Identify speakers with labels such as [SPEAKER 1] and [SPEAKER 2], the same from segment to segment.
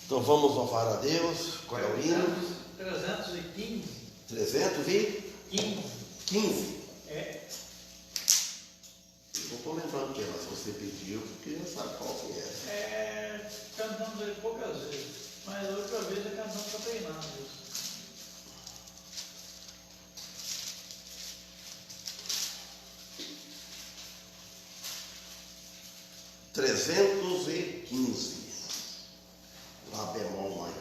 [SPEAKER 1] Então vamos louvar a Deus. Qual é o hino?
[SPEAKER 2] 315.
[SPEAKER 1] 315?
[SPEAKER 2] É.
[SPEAKER 1] Eu não estou lembrando que ela, se você pediu, porque já sabe qual que é.
[SPEAKER 2] Cantamos ele poucas vezes, mas a outra vez a canção está treinando isso.
[SPEAKER 1] Trezentos e 15. Lá bemol maior.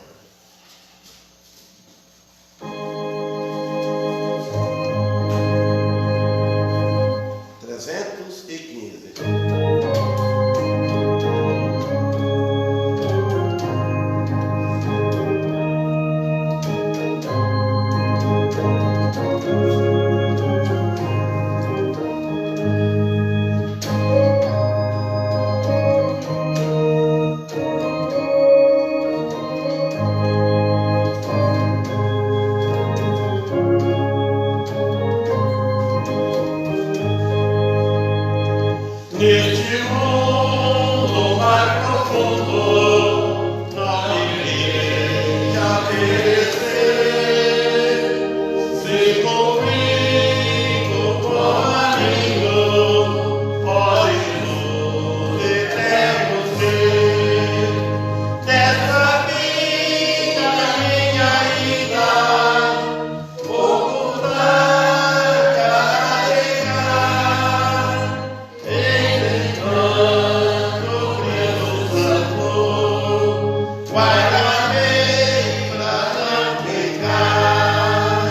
[SPEAKER 3] Neste mundo mais profundo, não iria perecer, se comigo com amigo, pode nos eternos ser, dessa vida minha ida, pouco vai carregar. Guarda-me pra não pecar,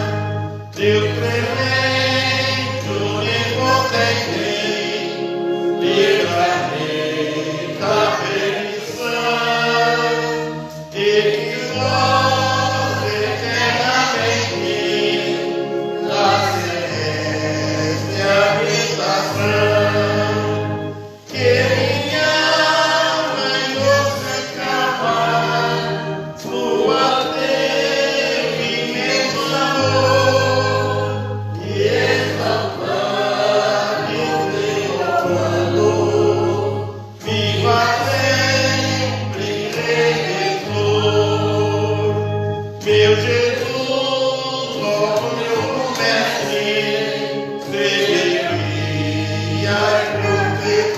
[SPEAKER 3] Deus clemente, onipotente, livra-me da perdição e que goze eternamente da celeste habitação. Que minha alma em você clamar, sua teve imenso amor, e exaltar e triunfando, viva sempre Redentor. Meu Jesus, ó meu mestre, sabedoria e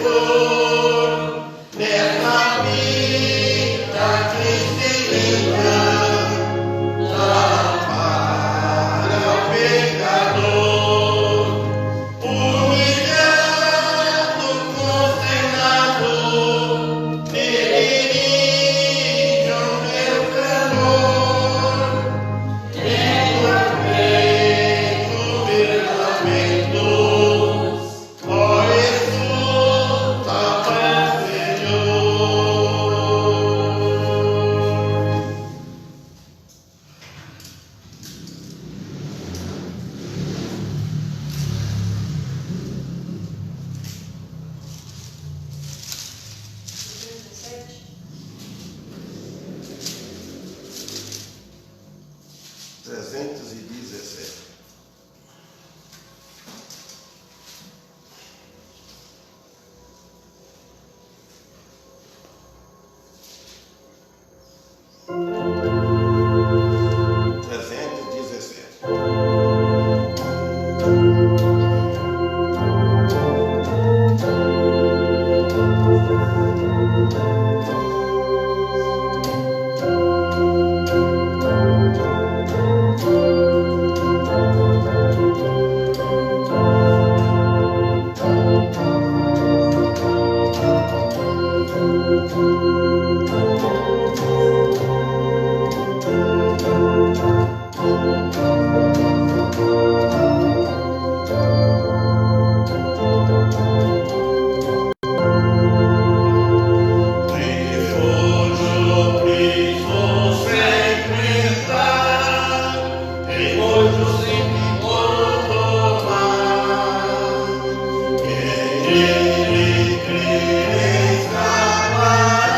[SPEAKER 3] protetor, nessa vida que se liga, dá para o pecador, humilhado, condenado, dirige o meu clamor, tenho feito meus lamentos, ó Jesus, Papa Senhor.
[SPEAKER 1] Trezentos e 17. Ele escapar.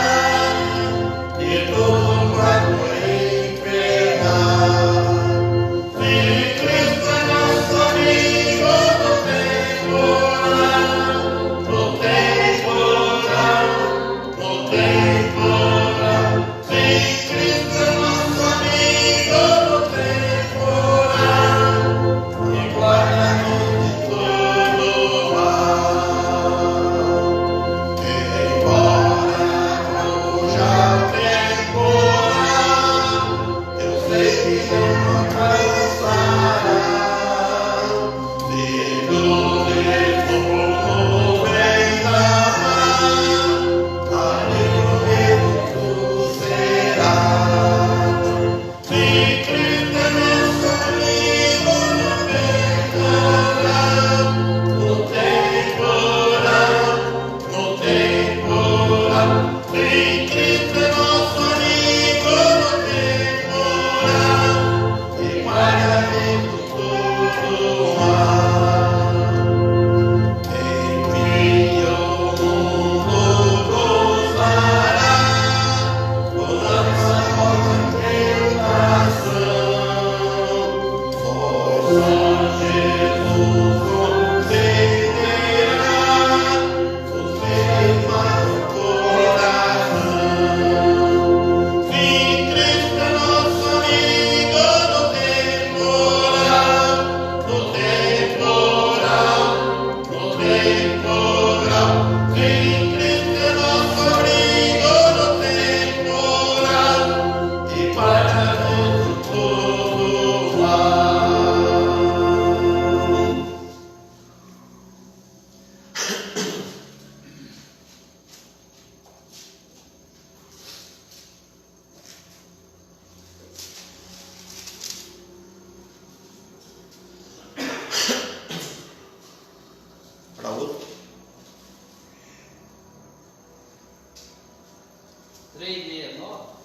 [SPEAKER 4] 369.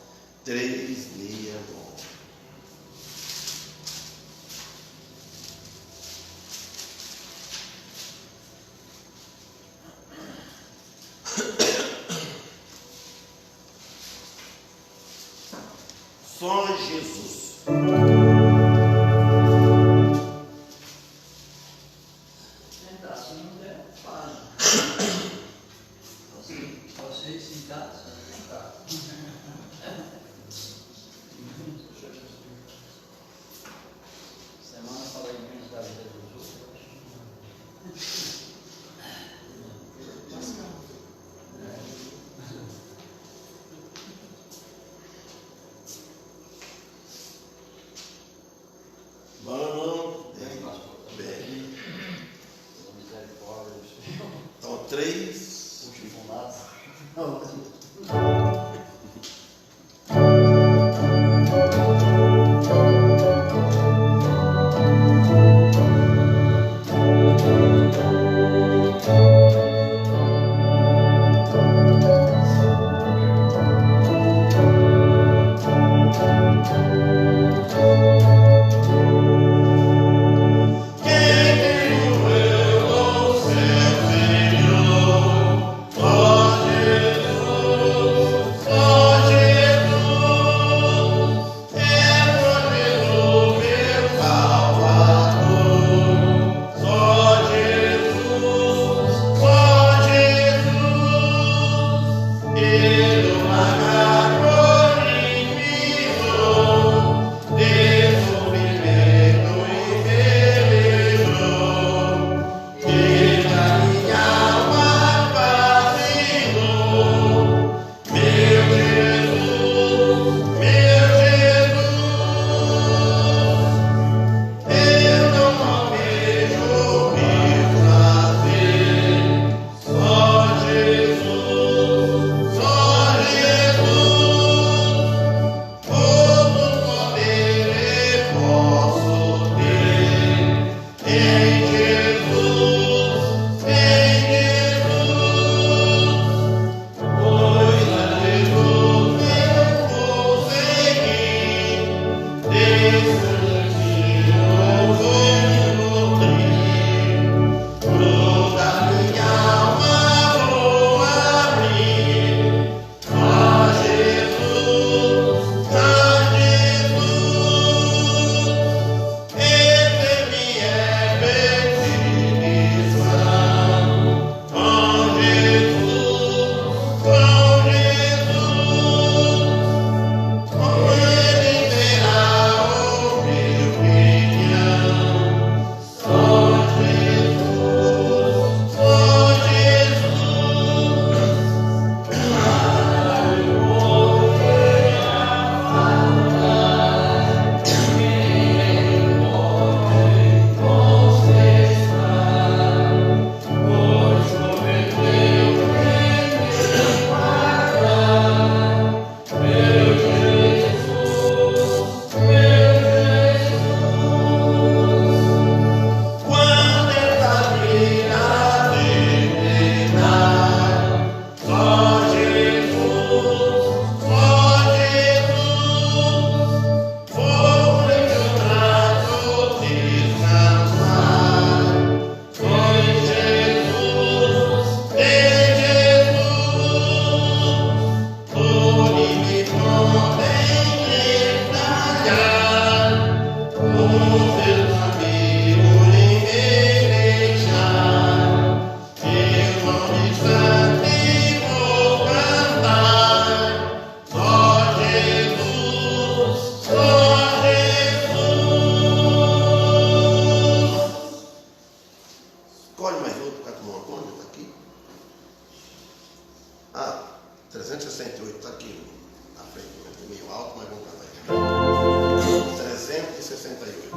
[SPEAKER 1] 369. Só Jesus.
[SPEAKER 4] Assim não é fácil. Você se casa. Semana fala aí menos da vida dos outros.
[SPEAKER 1] Vamos. Bem. Então, 3. Escolhe mais outro para tomar conta, está aqui. 368 está aqui na frente, meio alto, mas vamos para lá. 368.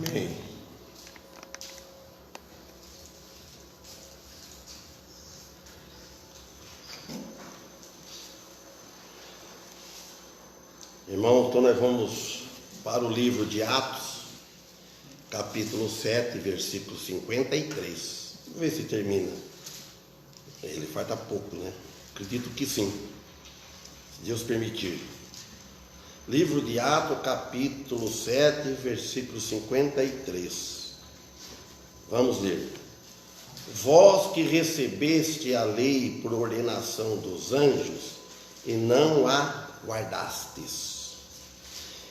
[SPEAKER 1] Amém. Irmãos, então nós vamos para o livro de Atos, capítulo 7, versículo 53. Vamos ver se termina. Ele falta pouco, né? Acredito que sim, se Deus permitir. Livro de Atos, capítulo 7, versículo 53. Vamos ler. Vós que recebeste a lei por ordenação dos anjos e não a guardastes.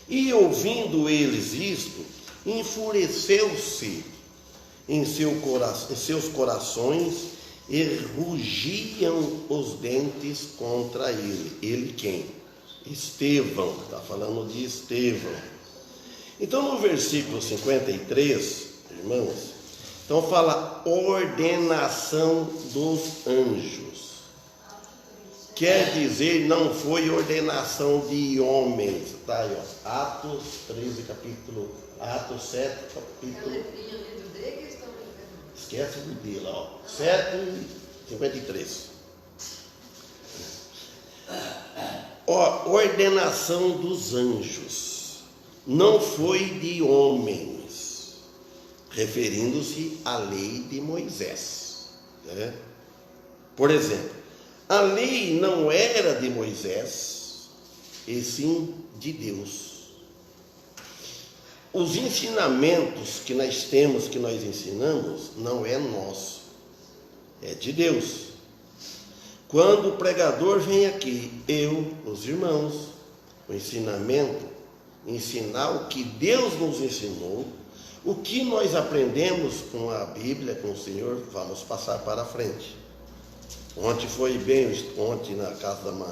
[SPEAKER 1] E ouvindo eles isto, enfureceu-se em seus corações e rugiam os dentes contra ele. Ele quem? Estevão, está falando de Estevão. Então no versículo 53, irmãos, então fala ordenação dos anjos. Quer dizer, não foi ordenação de homens, tá aí, ó, Atos 13, capítulo, Atos 7, capítulo, esquece do D lá, ó, 7, 53. Ó, ordenação dos anjos, não foi de homens, referindo-se à lei de Moisés, né? Por exemplo, a lei não era de Moisés, e sim de Deus. Os ensinamentos que nós temos, que nós ensinamos, não é nosso, é de Deus. Quando o pregador vem aqui, os irmãos, o ensinamento, ensinar o que Deus nos ensinou, o que nós aprendemos com a Bíblia, com o Senhor, vamos passar para frente. Ontem na casa da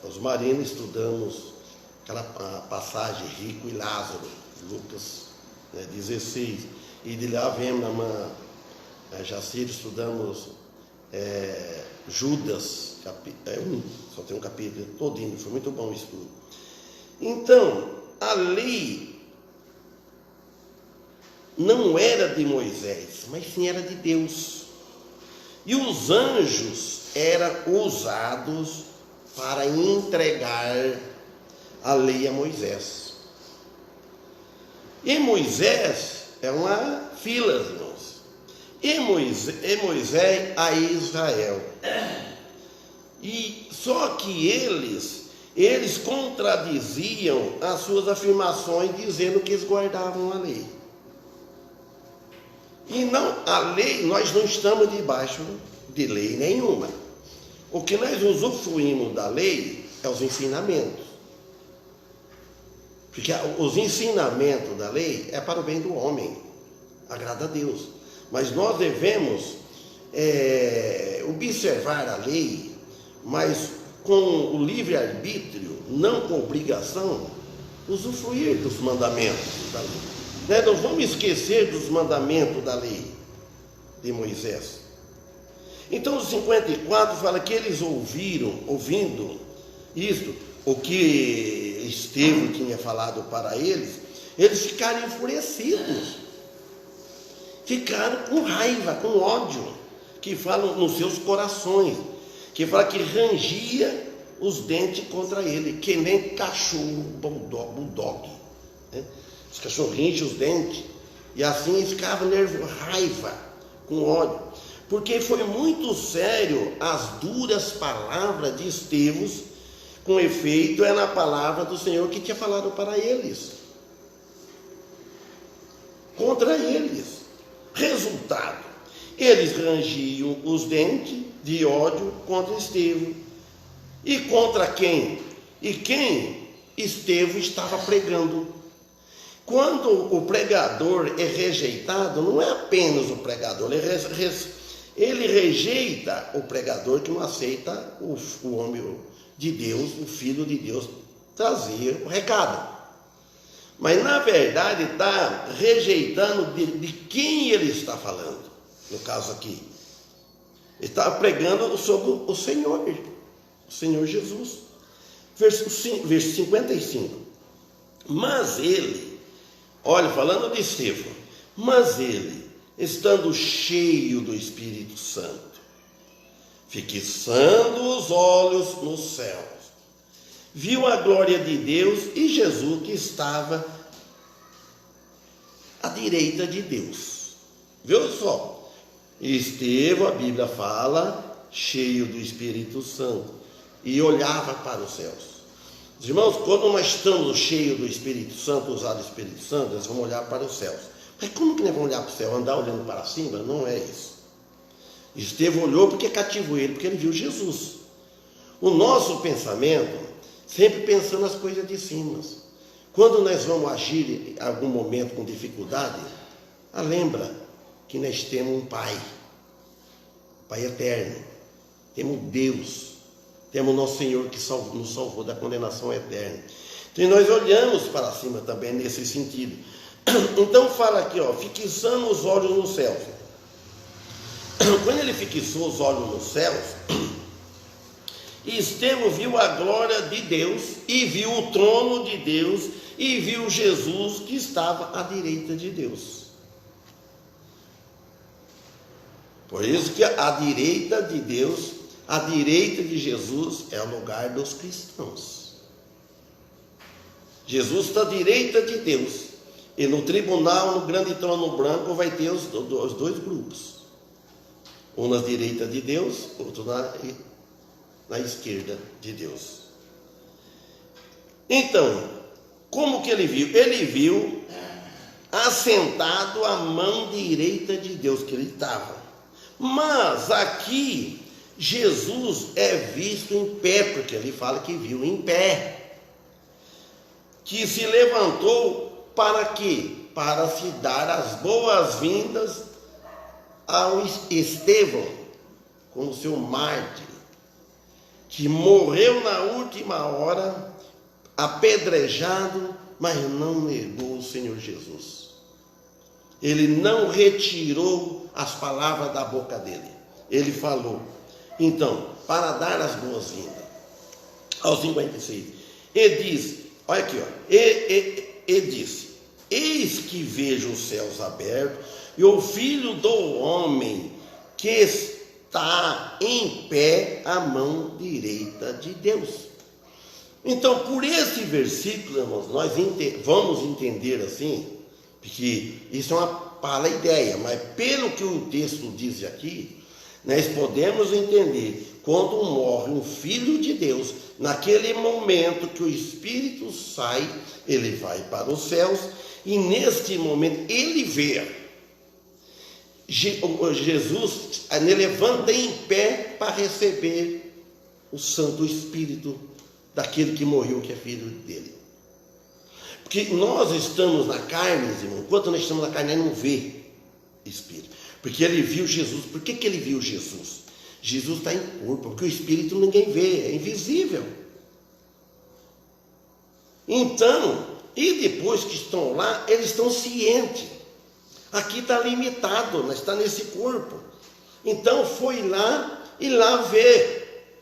[SPEAKER 1] Osmarina estudamos aquela passagem Rico e Lázaro, Lucas 16, e de lá vemos na irmã Jacir, estudamos Judas, só tem um capítulo todinho, foi muito bom o estudo. Então, a lei não era de Moisés, mas sim era de Deus. E os anjos eram usados para entregar a lei a Moisés. E Moisés é uma fila, irmãos. E Moisés a Israel. E só que eles contradiziam as suas afirmações, dizendo que eles guardavam a lei. E não, a lei, nós não estamos debaixo de lei nenhuma. O que nós usufruímos da lei é os ensinamentos. Porque os ensinamentos da lei é para o bem do homem, agrada a Deus. Mas nós devemos observar a lei, mas com o livre-arbítrio, não com obrigação, usufruir dos mandamentos da lei. Não vamos esquecer dos mandamentos da lei de Moisés. Então, o 54 fala que eles ouvindo isto, o que Estevão tinha falado para eles ficaram enfurecidos, ficaram com raiva, com ódio, que falam nos seus corações, que fala que rangia os dentes contra ele, que nem cachorro bulldog, né? Os cachorros rangem os dentes, e assim eles ficavam raiva, com ódio, porque foi muito sério as duras palavras de Estevão, com efeito é na palavra do Senhor que tinha falado para eles, contra eles. Resultado, eles rangiam os dentes de ódio contra Estevão. E contra quem? E quem Estevão estava pregando. Quando o pregador é rejeitado, não é apenas o pregador, ele rejeita o pregador que não aceita o homem de Deus, o Filho de Deus, trazer o recado. Mas na verdade está rejeitando de quem ele está falando, no caso aqui. Ele está pregando sobre o Senhor Jesus. Verso 55. Mas ele, Olha, falando de Estevão, mas ele, estando cheio do Espírito Santo, fixando os olhos nos céus, viu a glória de Deus e Jesus que estava à direita de Deus. Viu só? Estevão, a Bíblia fala, cheio do Espírito Santo, e olhava para os céus. Irmãos, quando nós estamos cheios do Espírito Santo, usado o Espírito Santo, nós vamos olhar para os céus. Mas como que nós vamos olhar para o céu? Andar olhando para cima? Não é isso. Estevão olhou porque cativou ele, porque ele viu Jesus. O nosso pensamento, sempre pensando nas coisas de cima. Quando nós vamos agir em algum momento com dificuldade, lembra que nós temos um Pai eterno, temos Deus, temos nosso Senhor que nos salvou da condenação eterna. Então nós olhamos para cima também nesse sentido. Então fala aqui, fixando os olhos nos céus. Quando ele fixou os olhos nos céus, Estevão viu a glória de Deus, e viu o trono de Deus, e viu Jesus que estava à direita de Deus. Por isso que a direita de Deus, a direita de Jesus é o lugar dos cristãos. Jesus está à direita de Deus, e no tribunal, no grande trono branco, vai ter os dois grupos. Um na direita de Deus, outro na esquerda de Deus. Então, como que ele viu? Ele viu assentado à mão direita de Deus, que ele estava. Mas aqui, Jesus é visto em pé, porque ele fala que viu em pé. Que se levantou para quê? Para se dar as boas-vindas ao Estevão, como seu mártir, que morreu na última hora, apedrejado, mas não negou o Senhor Jesus. Ele não retirou as palavras da boca dele. Ele falou. Então, para dar as boas-vindas, aos 56, ele diz, olha aqui, ele disse: eis que vejo os céus abertos, e o Filho do Homem que está em pé à mão direita de Deus. Então, por esse versículo, irmãos, nós vamos entender assim, porque isso é para a ideia, mas pelo que o texto diz aqui, nós podemos entender, quando morre um filho de Deus, naquele momento que o Espírito sai, ele vai para os céus, e neste momento ele vê Jesus, ele levanta em pé para receber o Santo Espírito daquele que morreu, que é filho dele. Porque nós estamos na carne, irmão, enquanto nós estamos na carne, nós não vê Espírito. Porque ele viu Jesus. Por que ele viu Jesus? Jesus está em corpo, porque o Espírito ninguém vê, é invisível. Então, e depois que estão lá, eles estão cientes. Aqui está limitado, mas está nesse corpo. Então foi lá e lá ver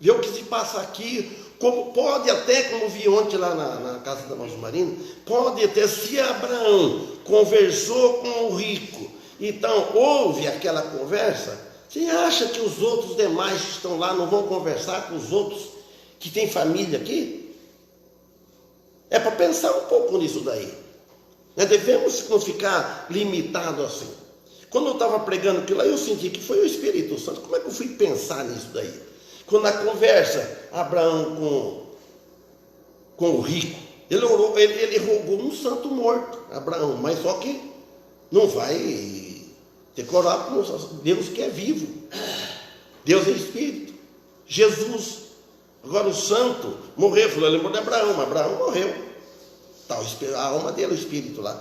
[SPEAKER 1] o que se passa aqui. Como pode até, como vi ontem lá na casa da Mãe Marina, pode até, se Abraão conversou com o rico, então houve aquela conversa, você acha que os outros demais que estão lá não vão conversar com os outros que têm família aqui? É para pensar um pouco nisso daí. Nós devemos não ficar limitados assim. Quando eu estava pregando aquilo lá, eu senti que foi o Espírito Santo. Como é que eu fui pensar nisso daí? Quando na conversa, Abraão com o rico, ele rogou um santo morto, Abraão, mas só que não vai ter que orar com Deus que é vivo. Deus é Espírito. Jesus. Agora o santo morreu, falou, ele lembrou de Abraão, mas Abraão morreu. Tá, a alma dele, o Espírito lá.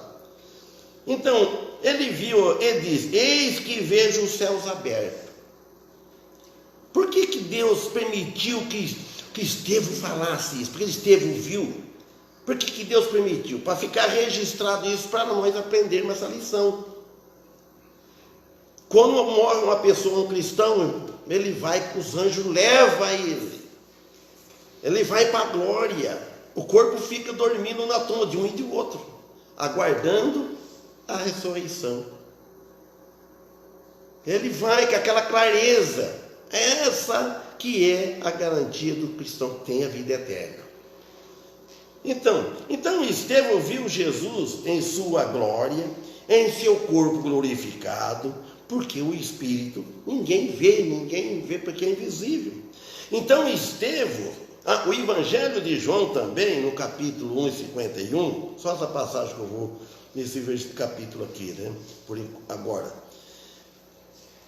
[SPEAKER 1] Então, ele viu, ele diz, eis que vejo os céus abertos. Por que Deus permitiu que Estevão falasse isso? Porque Estevão viu. Por que Deus permitiu? Para ficar registrado isso, para nós aprendermos essa lição. Quando morre uma pessoa, um cristão, ele vai com os anjos, leva ele. Ele vai para a glória. O corpo fica dormindo na tumba de um e de outro. aguardando a ressurreição. Ele vai com aquela clareza, essa que é a garantia do cristão que tem a vida eterna. Então Estevão viu Jesus em sua glória, em seu corpo glorificado, porque o Espírito ninguém vê porque é invisível. Então Estevão, o Evangelho de João também, no capítulo 1 e 51, só essa passagem que eu vou nesse capítulo aqui, né? Por agora.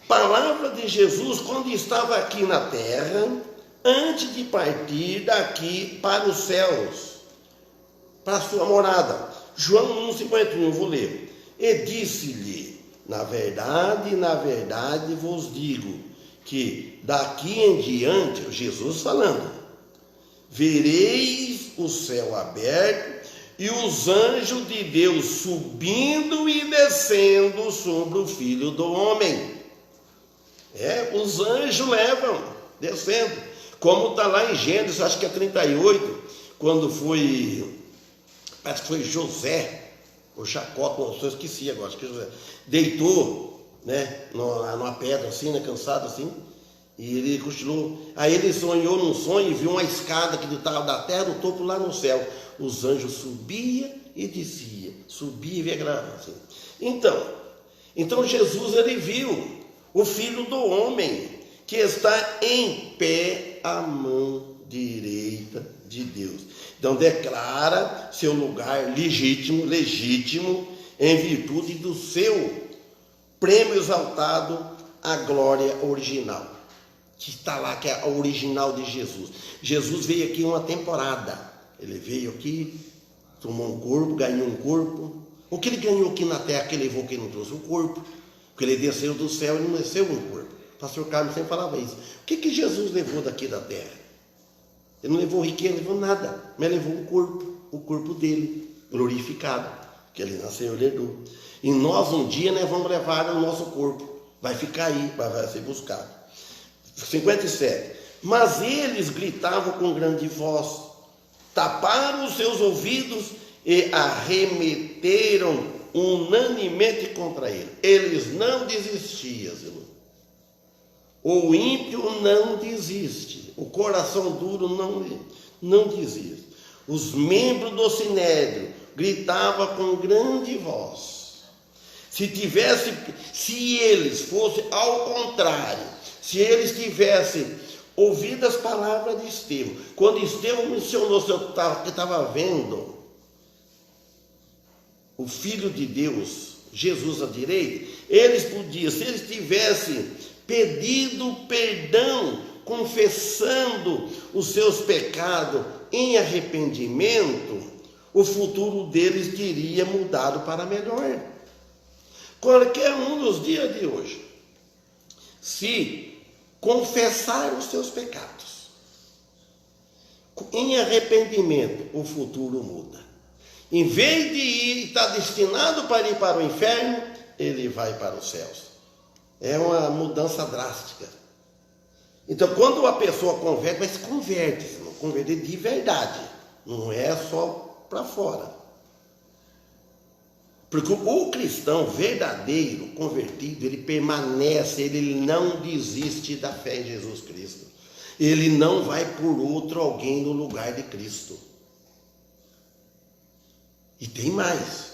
[SPEAKER 1] Palavra de Jesus quando estava aqui na terra, antes de partir daqui para os céus, para a sua morada. João 1, 51, vou ler. E disse-lhe: na verdade vos digo, que daqui em diante, Jesus falando, vereis o céu aberto e os anjos de Deus subindo e descendo sobre o Filho do Homem. Os anjos levam, descendo, como está lá em Gênesis, acho que é 38, quando parece que foi José, ou Jacó, eu esqueci agora, acho que José, deitou, né, numa pedra assim, né, cansado assim, e ele continuou. Aí ele sonhou num sonho e viu uma escada que estava da terra, do topo lá no céu. Os anjos subiam e desciam, subia e via gravar assim. Então Jesus, ele viu o Filho do Homem, que está em pé à mão direita de Deus. Então declara seu lugar legítimo, em virtude do seu prêmio exaltado à glória original, que está lá, que é a original de Jesus. Jesus veio aqui uma temporada, ele veio aqui, tomou um corpo, ganhou um corpo. O que ele ganhou aqui na terra, que ele levou, que ele não trouxe? O corpo. Porque ele desceu do céu e não desceu um corpo. O pastor Carlos sempre falava isso. O que Jesus levou daqui da terra? Ele não levou riqueza, não levou nada, mas levou o corpo dele, glorificado, que ele nasceu e herdou. E nós um dia, né, vamos levar o nosso corpo, vai ficar aí, vai ser buscado. 57. Mas eles gritavam com grande voz, taparam os seus ouvidos e arremeteram unanimemente contra ele. Eles não desistiam, irmão. O ímpio não desiste, o coração duro não desiste. Os membros do sinédrio gritavam com grande voz. Se eles fossem ao contrário, se eles tivessem ouvido as palavras de Estevão, quando Estevão mencionou que estava vendo o Filho de Deus, Jesus à direita, eles podiam, se eles tivessem pedido perdão, confessando os seus pecados em arrependimento, o futuro deles teria mudado para melhor. Qualquer um nos dias de hoje, se confessar os seus pecados em arrependimento, o futuro muda. Em vez de estar destinado para ir para o inferno, ele vai para os céus. É uma mudança drástica. Então, quando a pessoa converte, mas converte, converter de verdade, não é só para fora. Porque o cristão verdadeiro, convertido, ele permanece, ele não desiste da fé em Jesus Cristo. Ele não vai por outro alguém no lugar de Cristo. E tem mais.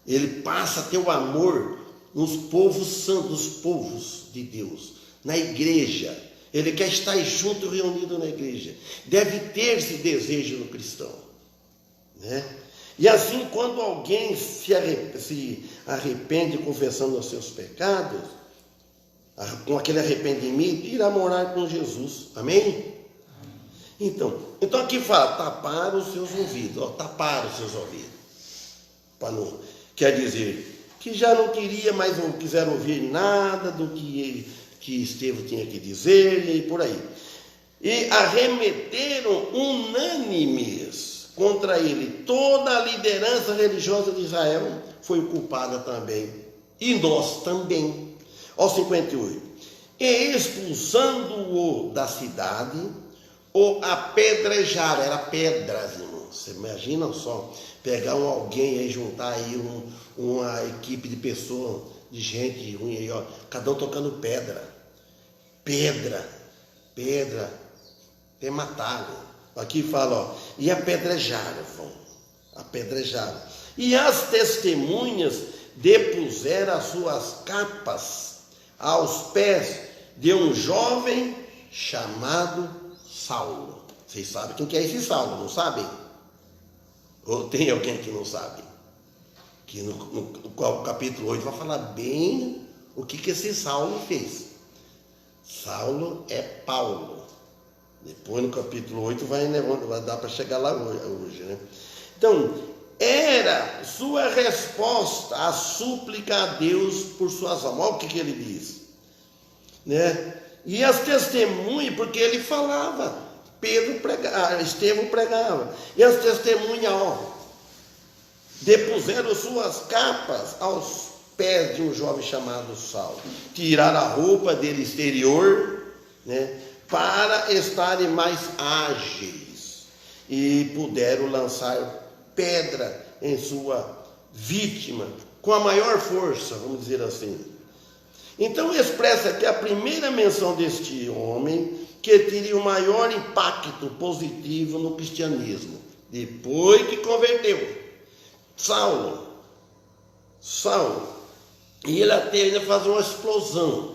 [SPEAKER 1] Ele passa a ter o amor nos povos santos, os povos de Deus, na igreja. Ele quer estar junto, reunido na igreja. Deve ter esse desejo no cristão, né? E assim, quando alguém se arrepende confessando os seus pecados, com aquele arrependimento, irá morar com Jesus. Amém? Então aqui fala, tapar os seus ouvidos. Tapar os seus ouvidos. Quer dizer, que já não queria mais, não quiseram ouvir nada do que Estevão tinha que dizer, e por aí. E arremeteram unânimes contra ele. Toda a liderança religiosa de Israel foi culpada também. E nós também. Ó 58. E expulsando-o da cidade, o apedrejaram. Era pedras, irmão. Você imagina só, pegar alguém aí, juntar aí uma equipe de pessoas, de gente ruim aí, ó, cada um tocando pedra, até mataram. Aqui fala, ó, e apedrejaram, e as testemunhas depuseram as suas capas aos pés de um jovem chamado Saulo. Vocês sabem quem que é esse Saulo, não sabem? Ou tem alguém que não sabe? Que no capítulo 8 vai falar bem o que esse Saulo fez. Saulo é Paulo. Depois no capítulo 8 vai dar para chegar lá hoje, né? Então, era sua resposta à súplica a Deus por suas almas. Olha o que ele diz, né? E as testemunhas, porque ele falava, Estevão pregava, e as testemunhas, depuseram suas capas aos pés de um jovem chamado Saulo, tiraram a roupa dele exterior, né, para estarem mais ágeis, e puderam lançar pedra em sua vítima com a maior força, vamos dizer assim. Então expressa aqui a primeira menção deste homem que teria o maior impacto positivo no cristianismo, depois que converteu. Saulo, e ele ainda faz uma explosão.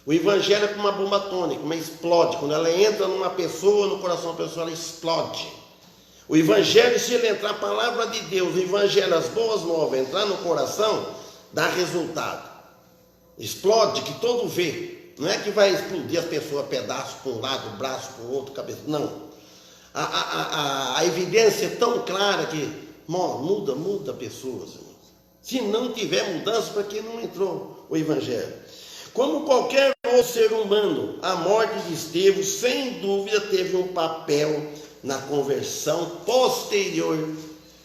[SPEAKER 1] O evangelho é como uma bomba atômica, mas explode. Quando ela entra numa pessoa, no coração da pessoa, ela explode. O evangelho, se ele entrar, a palavra de Deus, o evangelho, as boas novas, entrar no coração, dá resultado. Explode, que todo vê. Não é que vai explodir as pessoas, pedaço para um lado, braço para o outro, cabeça. Não. A evidência é tão clara que muda a pessoa. Se não tiver mudança, para que não entrou o evangelho? Como qualquer outro ser humano, a morte de Estevão, sem dúvida, teve um papel na conversão posterior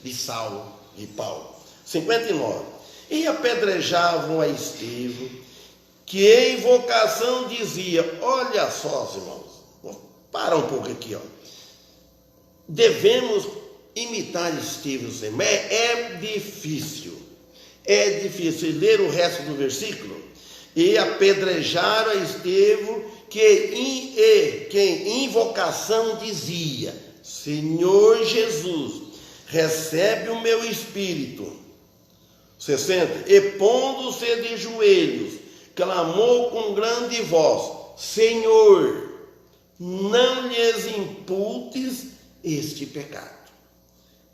[SPEAKER 1] de Saulo e Paulo. 59. E apedrejavam a Estevão, que em invocação dizia, olha só, irmãos, vou parar um pouco aqui, devemos imitar Estevão, é difícil ler o resto do versículo. E apedrejaram a Estevão, que em invocação dizia, Senhor Jesus, recebe o meu espírito. 60. E pondo-se de joelhos, clamou com grande voz, Senhor, não lhes imputes este pecado.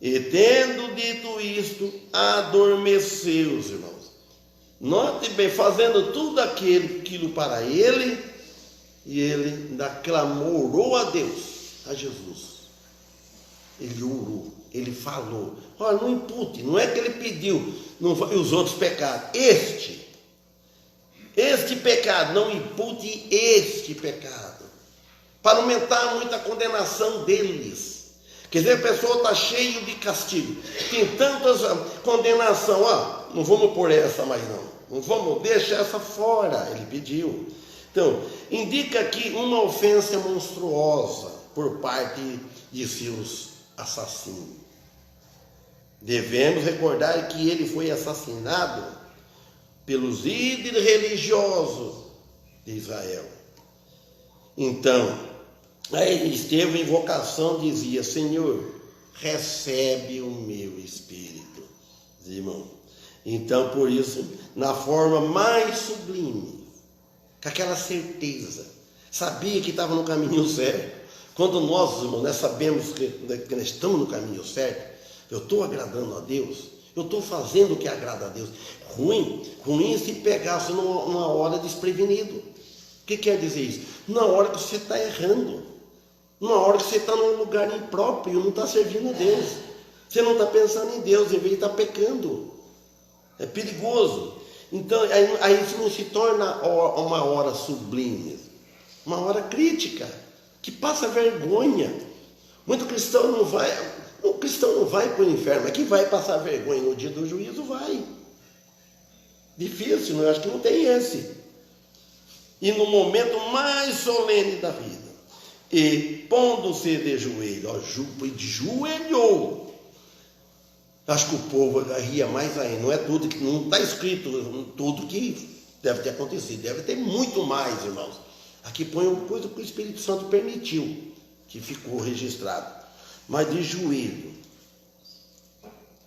[SPEAKER 1] E tendo dito isto, adormeceu, os irmãos. Note bem, fazendo tudo aquilo para ele, e ele ainda clamou, orou a Deus, a Jesus. Ele orou, ele falou. Olha, não impute, não é que ele pediu os outros pecados. Este pecado, não impute este pecado, para aumentar muito a condenação deles. Quer dizer, a pessoa está cheia de castigo, tem tantas condenação, não vamos pôr essa mais não vamos deixar essa fora, ele pediu. Então, indica aqui uma ofensa monstruosa por parte de seus assassinos. Devemos recordar que ele foi assassinado pelos líderes religiosos de Israel. Então, aí Estevão, em invocação, dizia, Senhor, recebe o meu espírito. Irmão, então, por isso, na forma mais sublime, com aquela certeza, sabia que estava no caminho certo. Quando nós, irmãos, sabemos que nós estamos no caminho certo, eu estou agradando a Deus, eu estou fazendo o que agrada a Deus. Ruim se pegasse numa hora desprevenido. O que quer dizer isso? Na hora que você está errando, na hora que você está num lugar impróprio, não está servindo a Deus, você não está pensando em Deus, em vez de estar pecando. É perigoso. Então, aí isso não se torna uma hora sublime, uma hora crítica, que passa vergonha. Muito cristão não vai, para o inferno, mas que vai passar vergonha no dia do juízo, vai. Difícil, eu acho que não tem esse. E no momento mais solene da vida. E pondo-se de joelho, joelhou. Acho que o povo ria mais ainda. Não é tudo que não está escrito, tudo que deve ter acontecido, deve ter muito mais, irmãos. Aqui põe uma coisa que o Espírito Santo permitiu, que ficou registrado. Mas de joelho,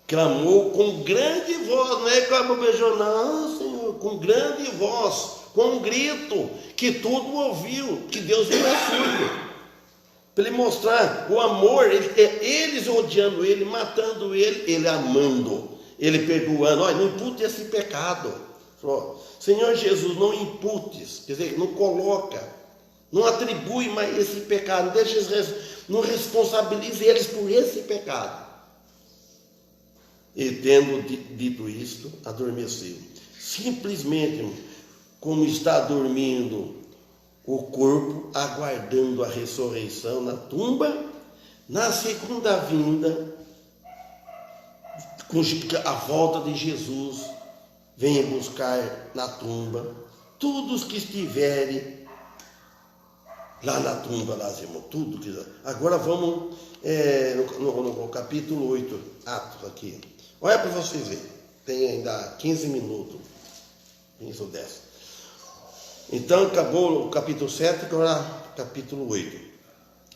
[SPEAKER 1] clamou com grande voz, não é como beijou, não, Senhor, com grande voz, com um grito, que tudo ouviu, que Deus não é surdo. Para ele mostrar o amor, eles odiando ele, matando ele amando, ele perdoando. Olha, não impute esse pecado. Senhor Jesus, não imputes, quer dizer, não coloca, não atribui mais esse pecado, não responsabilize eles por esse pecado. E tendo dito isto, adormeceu. Simplesmente como está dormindo o corpo, aguardando a ressurreição na tumba, na segunda vinda, com a volta de Jesus, venha buscar na tumba todos que estiverem lá na tumba, lá, irmão, tudo que... Agora vamos no capítulo 8, Atos aqui. Olha para vocês verem, tem ainda 15 minutos, 15 ou 10. Então acabou o capítulo 7, agora capítulo 8.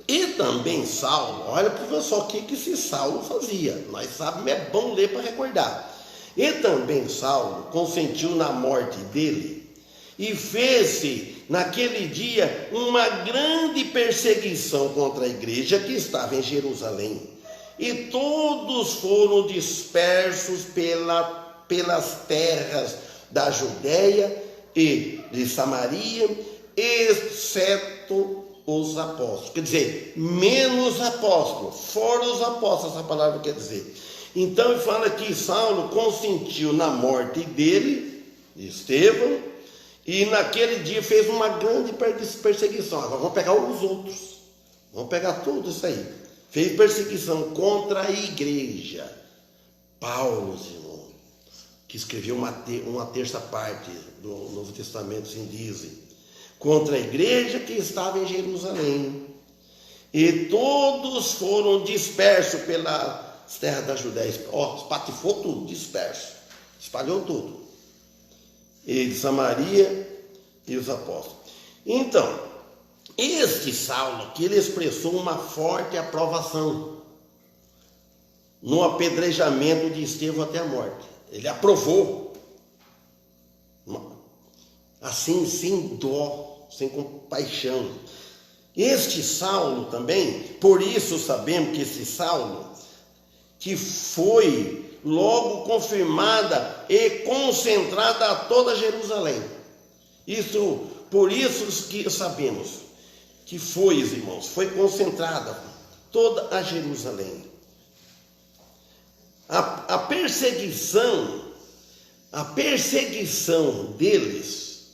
[SPEAKER 1] E também Saulo, olha para ver só o que esse Saulo fazia. Nós sabemos, é bom ler para recordar. E também Saulo consentiu na morte dele, e fez-se naquele dia uma grande perseguição contra a igreja que estava em Jerusalém. E todos foram dispersos pelas terras da Judéia e de Samaria, exceto os apóstolos. Quer dizer, menos apóstolos, fora os apóstolos, essa palavra quer dizer. Então ele fala que Saulo consentiu na morte dele, de Estevão, e naquele dia fez uma grande perseguição. Agora vamos pegar os outros, vamos pegar tudo isso aí. Fez perseguição contra a igreja. Paulo, irmão, que escreveu uma terça parte do Novo Testamento, assim dizem, contra a igreja que estava em Jerusalém. E todos foram dispersos pelas terras da Judéia. Espatifou tudo, disperso, espalhou tudo. E de Samaria e os apóstolos. Então, este Saulo, que ele expressou uma forte aprovação no apedrejamento de Estevão até a morte. Ele aprovou, assim, sem dó, sem compaixão. Este Saulo também, por isso sabemos que esse Saulo, que foi logo confirmada e concentrada a toda Jerusalém. Por isso que sabemos que foi, irmãos, foi concentrada toda a Jerusalém. A perseguição deles,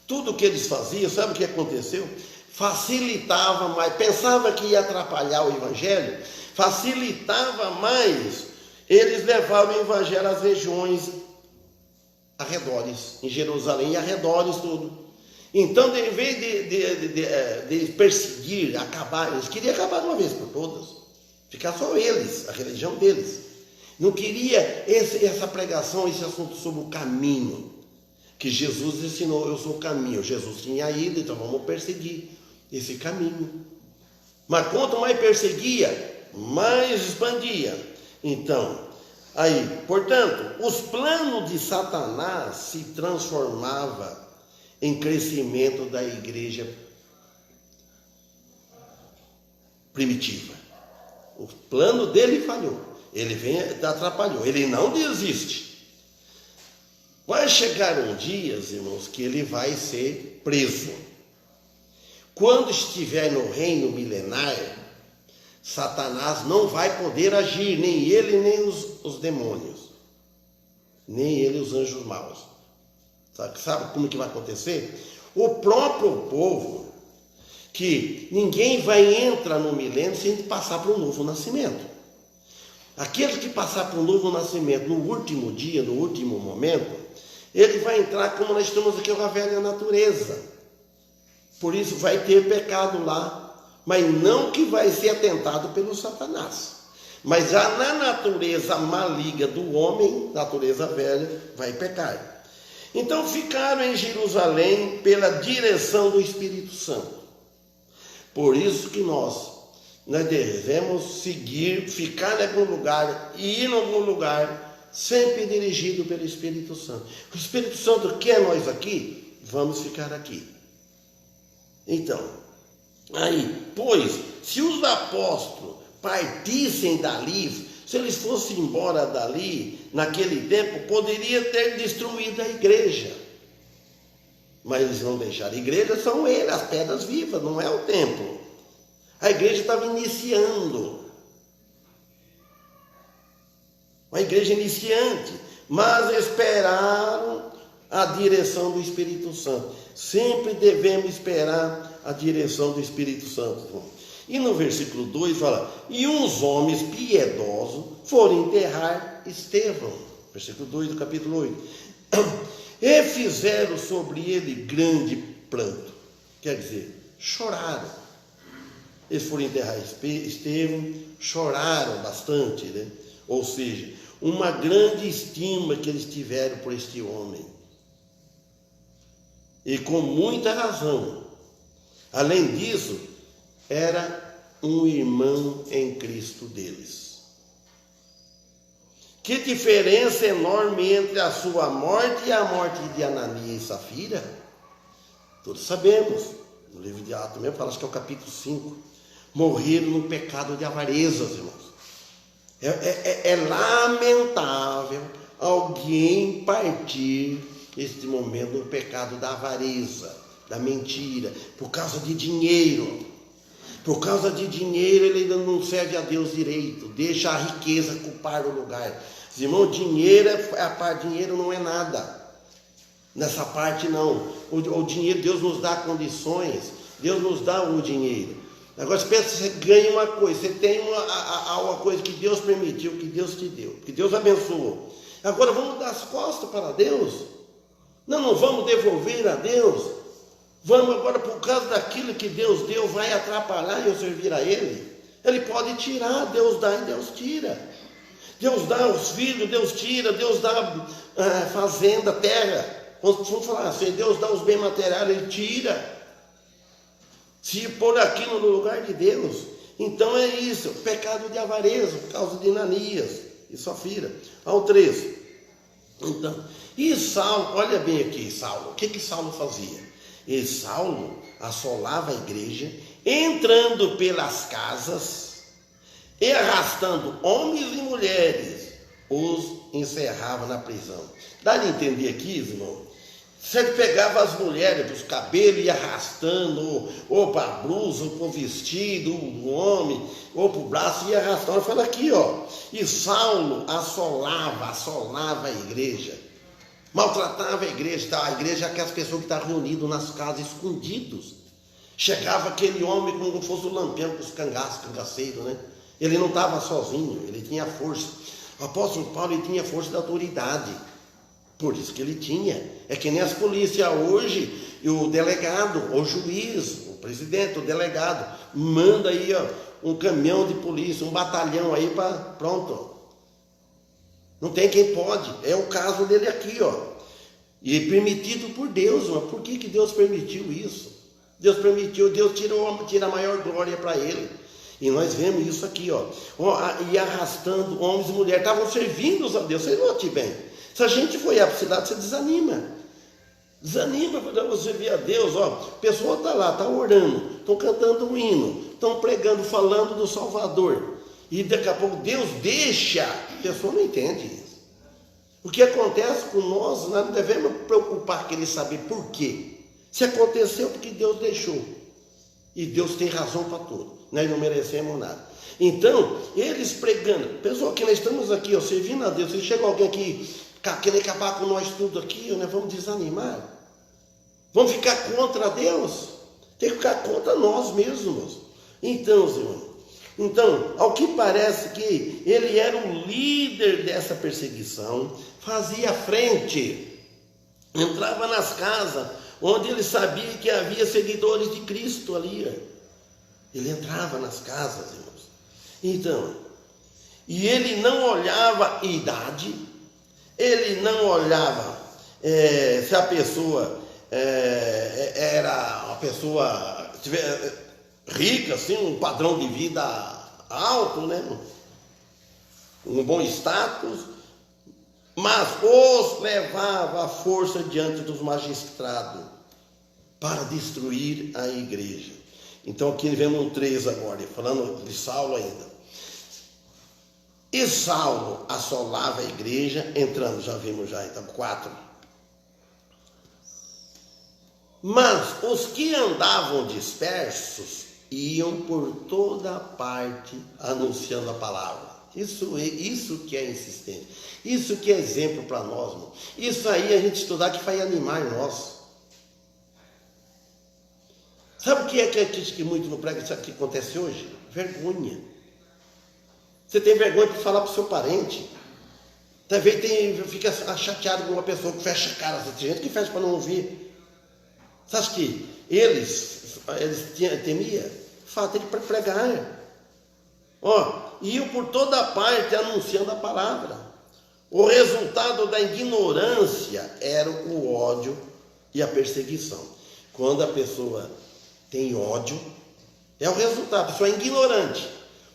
[SPEAKER 1] tudo que eles faziam, sabe o que aconteceu? Facilitava mais, pensava que ia atrapalhar o evangelho, facilitava mais eles levavam o evangelho às regiões arredores, em Jerusalém e arredores tudo. Então, em vez de perseguir, acabar, eles queriam acabar de uma vez por todas, ficar só eles, a religião deles. Não queria essa pregação, esse assunto sobre o caminho, que Jesus ensinou, eu sou o caminho. Jesus tinha ido, então vamos perseguir esse caminho. Mas quanto mais perseguia, mais expandia. Então, aí, portanto, os planos de Satanás se transformavam em crescimento da igreja primitiva. O plano dele falhou, ele atrapalhou, ele não desiste. Vai chegar um dia, irmãos, que ele vai ser preso. Quando estiver no reino milenar, Satanás não vai poder agir, nem ele, nem os demônios, nem ele, os anjos maus. Sabe como que vai acontecer? O próprio povo, que ninguém vai entrar no milênio sem passar por um novo nascimento. Aquele que passar por um novo nascimento no último dia, no último momento, ele vai entrar, como nós estamos aqui, com a velha natureza. Por isso vai ter pecado lá. mas não que vai ser atentado pelo Satanás. Mas já na natureza maligna do homem, natureza velha, vai pecar. Então ficaram em Jerusalém pela direção do Espírito Santo. Por isso que nós devemos seguir, ficar em algum lugar, ir em algum lugar, sempre dirigido pelo Espírito Santo. O Espírito Santo quer nós aqui, vamos ficar aqui. Então, aí, pois, se os apóstolos partissem dali, se eles fossem embora dali, naquele tempo, poderia ter destruído a igreja. Mas eles não deixaram. A igreja são eles, as pedras vivas, não é o templo. A igreja estava iniciando. Uma igreja iniciante. Mas esperaram a direção do Espírito Santo. Sempre devemos esperar a direção do Espírito Santo. E no versículo 2 fala: e uns homens piedosos foram enterrar Estevão. Versículo 2 do capítulo 8. E fizeram sobre ele grande pranto. Quer dizer, choraram. Eles foram enterrar Estevão, choraram bastante, né? Ou seja, uma grande estima que eles tiveram por este homem. E com muita razão. Além disso, era um irmão em Cristo deles. Que diferença enorme entre a sua morte e a morte de Ananias e Safira? Todos sabemos, no livro de Atos mesmo, fala, acho que é o capítulo 5, morreram no pecado de avareza, irmãos. É lamentável alguém partir neste momento no pecado da avareza, da mentira, por causa de dinheiro. Por causa de dinheiro ele ainda não serve a Deus direito, deixa a riqueza ocupar o lugar. Irmão, dinheiro não é nada. Nessa parte não. O dinheiro, Deus nos dá condições, Deus nos dá o dinheiro. Agora você pensa, você ganha uma coisa, você tem uma coisa que Deus permitiu, que Deus te deu, que Deus abençoou. Agora vamos dar as costas para Deus? Não vamos devolver a Deus? Vamos agora, por causa daquilo que Deus deu, vai atrapalhar eu servir a Ele? Ele pode tirar, Deus dá e Deus tira. Deus dá os filhos, Deus tira, Deus dá fazenda, terra. Vamos falar assim, Deus dá os bens materiais, Ele tira. Se pôr aquilo no lugar de Deus. Então é isso, pecado de avareza, por causa de Ananias e Safira. Ao 13. Então, e Saulo, olha bem aqui, Saulo, o que Saulo fazia? E Saulo assolava a igreja, entrando pelas casas e arrastando homens e mulheres, os encerrava na prisão. Dá de entender aqui, irmão? Se ele pegava as mulheres dos cabelos e ia arrastando, ou para a blusa, ou para o vestido, o homem, ou para o braço, e ia arrastando. Fala aqui, ó. E Saulo assolava a igreja. Maltratava a igreja, tá? A igreja é aquelas pessoas que estão reunidas nas casas, escondidos. Chegava aquele homem como se fosse o lampião com os cangaceiros, né? Ele não estava sozinho, ele tinha força. O apóstolo Paulo, ele tinha força da autoridade. Por isso que ele tinha. É que nem as polícias hoje, e o delegado, o juiz, o presidente, o delegado, manda aí, ó, um caminhão de polícia, um batalhão aí para pronto. Não tem quem pode. É o caso dele aqui, ó. E permitido por Deus, mas por que Deus permitiu isso? Deus permitiu, Deus tira a maior glória para ele. E nós vemos isso aqui, ó. E arrastando homens e mulheres, estavam servindo a Deus. Vocês notem bem. Se a gente for à cidade, você desanima. Desanima para você ver a Deus, ó. A pessoa está lá, está orando, estão cantando um hino, estão pregando, falando do Salvador. E daqui a pouco Deus deixa. A pessoa não entende isso. O que acontece com nós não devemos preocupar, querer saber por quê. Se aconteceu, porque Deus deixou. E Deus tem razão para tudo. Nós não merecemos nada. Então, eles pregando. Pessoal, que nós estamos aqui, ó, servindo a Deus. Se chega alguém aqui querendo acabar com nós tudo aqui, nós vamos desanimar. Vamos ficar contra Deus. Tem que ficar contra nós mesmos. Então, irmão. Então, ao que parece que ele era o líder dessa perseguição, fazia frente, entrava nas casas, onde ele sabia que havia seguidores de Cristo ali. Ele entrava nas casas, irmãos. Então, e ele não olhava idade, ele não olhava se a pessoa era uma pessoa rica, assim, um padrão de vida alto, né? Um bom status, mas os levava à força diante dos magistrados para destruir a igreja. Então aqui vemos um 3 agora, falando de Saulo ainda. E Saulo assolava a igreja, entrando, já vimos já, então 4. Mas os que andavam dispersos iam por toda parte anunciando a palavra. Isso que é insistente, isso que é exemplo para nós, irmão. Isso aí a gente estudar que vai animar nós. Sabe o que é que muito no prego? Sabe o que acontece hoje? Vergonha. Você tem vergonha de falar para o seu parente. Talvez fica chateado com uma pessoa que fecha a cara. Tem gente que fecha para não ouvir. Você acha que eles temiam? Falta de pregar. Iam por toda parte anunciando a palavra. O resultado da ignorância era o ódio e a perseguição. Quando a pessoa tem ódio, é o resultado. A pessoa é ignorante,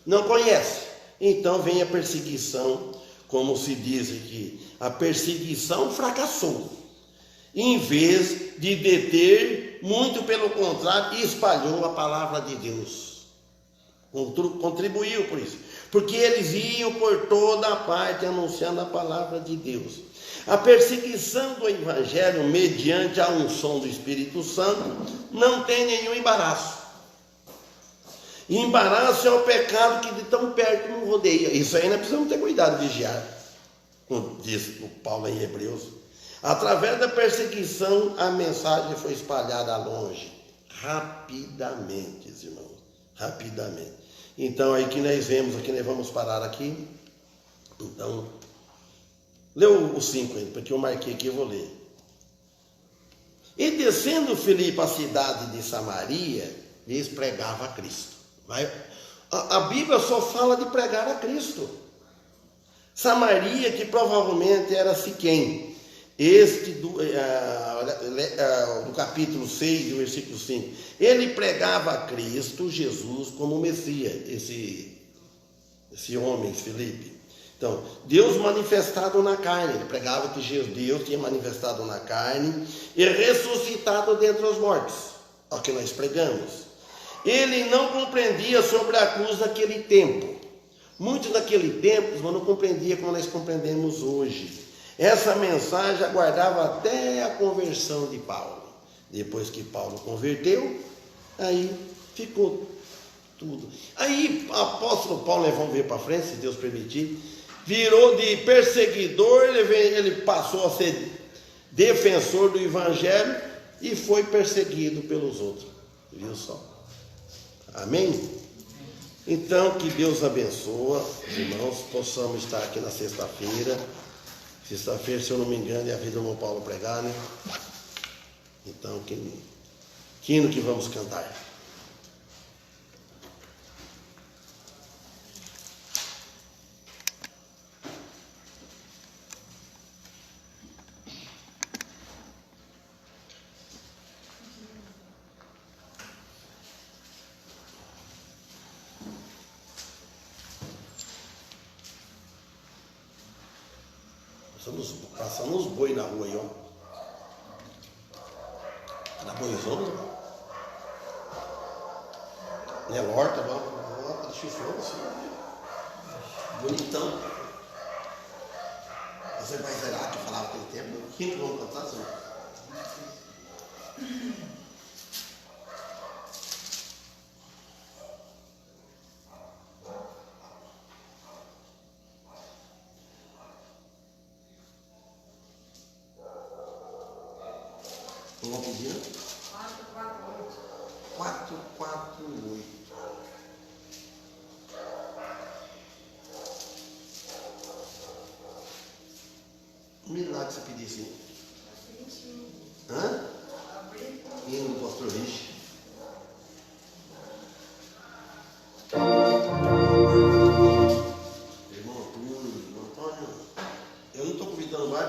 [SPEAKER 1] não conhece. Então vem a perseguição, como se diz aqui, a perseguição fracassou. Em vez de deter, muito pelo contrário, espalhou a palavra de Deus. Contribuiu por isso. Porque eles iam por toda a parte anunciando a palavra de Deus. A perseguição do evangelho, mediante a unção do Espírito Santo, não tem nenhum embaraço. E embaraço é o pecado que de tão perto não rodeia. Isso aí nós precisamos ter cuidado, vigiar. Como diz o Paulo em Hebreus. Através da perseguição, a mensagem foi espalhada longe. Rapidamente, irmãos. Rapidamente. Então, aí que nós vemos, aqui nós vamos parar aqui. Então, lê o 5 aí, porque eu marquei aqui, eu vou ler. E descendo Filipe à cidade de Samaria, lhes pregava a Cristo. A Bíblia só fala de pregar a Cristo. Samaria, que provavelmente era Siquém. Do capítulo 6, do versículo 5. Ele pregava a Cristo, Jesus, como Messias, esse homem, Filipe. Então, Deus manifestado na carne. Ele pregava que Deus tinha manifestado na carne e ressuscitado dentre os mortos. É o que nós pregamos. Ele não compreendia sobre a cruz naquele tempo. Muitos naquele tempo não compreendia como nós compreendemos hoje. Essa mensagem aguardava até a conversão de Paulo. Depois que Paulo converteu, aí ficou tudo. Aí o apóstolo Paulo, nós vamos ver para frente, se Deus permitir, virou de perseguidor, ele passou a ser defensor do evangelho e foi perseguido pelos outros. Viu só? Amém? Então, que Deus abençoe, irmãos, possamos estar aqui na sexta-feira. Sexta-feira, se eu não me engano, é a vida do irmão Paulo pregar, né? Então, que hino que vamos cantar? Passando uns boi na rua aí, ó. Na boizona. Né, horta, ó. Chifrão assim. Bonitão. Você vai zerar que falava aquele tempo. Quem que vamos cantar, senhor? Vamos pedir? 448. 448. Milagre você pedir assim. Hã? Hino do pastor Rich.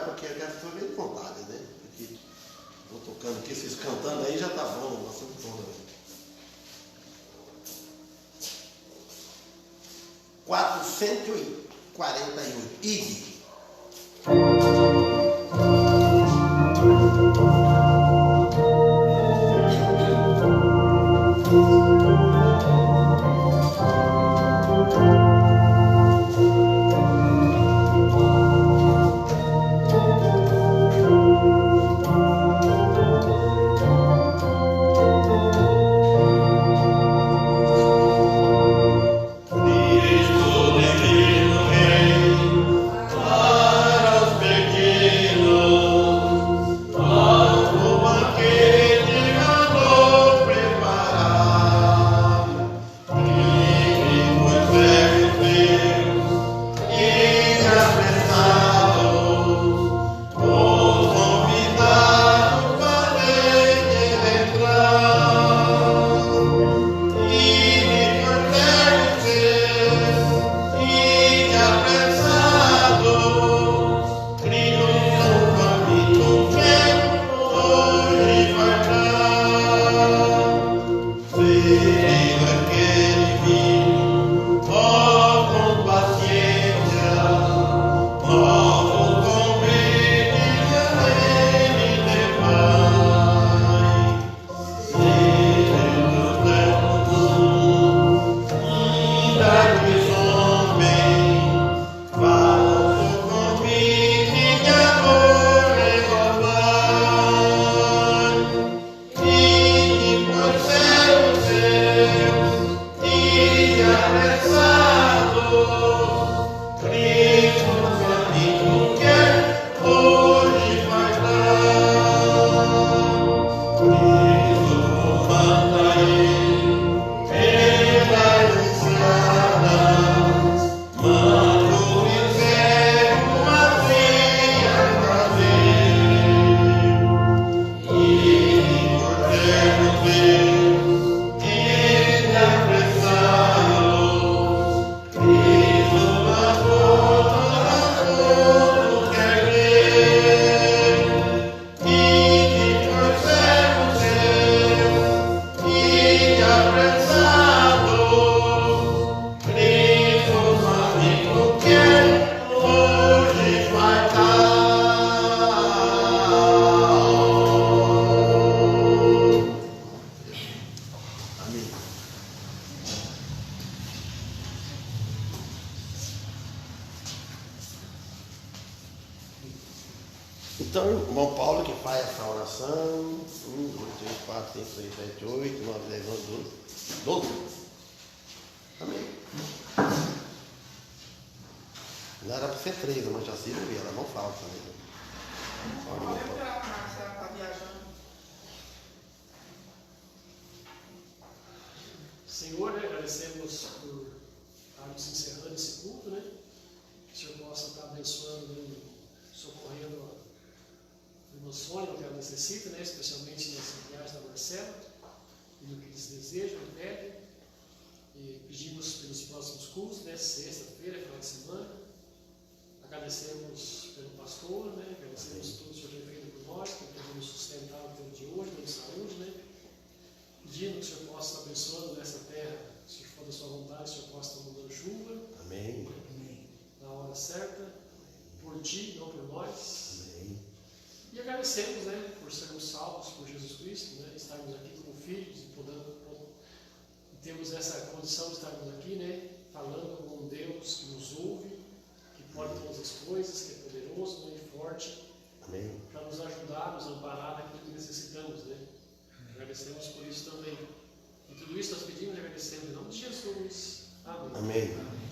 [SPEAKER 1] porque eu quero ver de vontade, né? Porque vou tocando aqui, vocês cantando aí já tá bom, nós estamos bom, né? 448. Ide. Então, irmão Paulo que faz essa oração. 1, 2, 3, 4, 5, 6, 7, 8, 9, 10, 11, 12. 12. Amém. Não era para ser 3, mas já se viu, ela não falta. Né?
[SPEAKER 2] Olha para a Márcia, ela está viajando.
[SPEAKER 5] Senhor, né, agradecemos por estarmos encerrando esse culto, né? Que o Senhor possa estar abençoando, né, socorrendo no sonho, no que ela necessita, né? Especialmente nessa viagem da Marcela, e no que eles desejam e pedem. E pedimos pelos próximos cultos, né? Sexta-feira, final de semana. Agradecemos pelo pastor, né? Agradecemos tudo que o Senhor tem feito por nós, que podemos sustentar o tempo de hoje, dando saúde, né? Pedindo que o Senhor possa estar abençoando nessa terra, se for da sua vontade, que o Senhor possa estar mandando chuva.
[SPEAKER 1] Amém.
[SPEAKER 5] Na hora certa, por ti, não por nós.
[SPEAKER 1] Amém.
[SPEAKER 5] E agradecemos, né, por sermos salvos por Jesus Cristo, né, estarmos aqui como filhos e temos essa condição de estarmos aqui, né, falando com um Deus que nos ouve, que pode todas as coisas, que é poderoso, né, e forte, para nos ajudar, nos amparar naquilo que necessitamos, né. Agradecemos por isso também. E tudo isso nós pedimos e agradecemos em nome de Jesus. Amém.
[SPEAKER 1] Amém.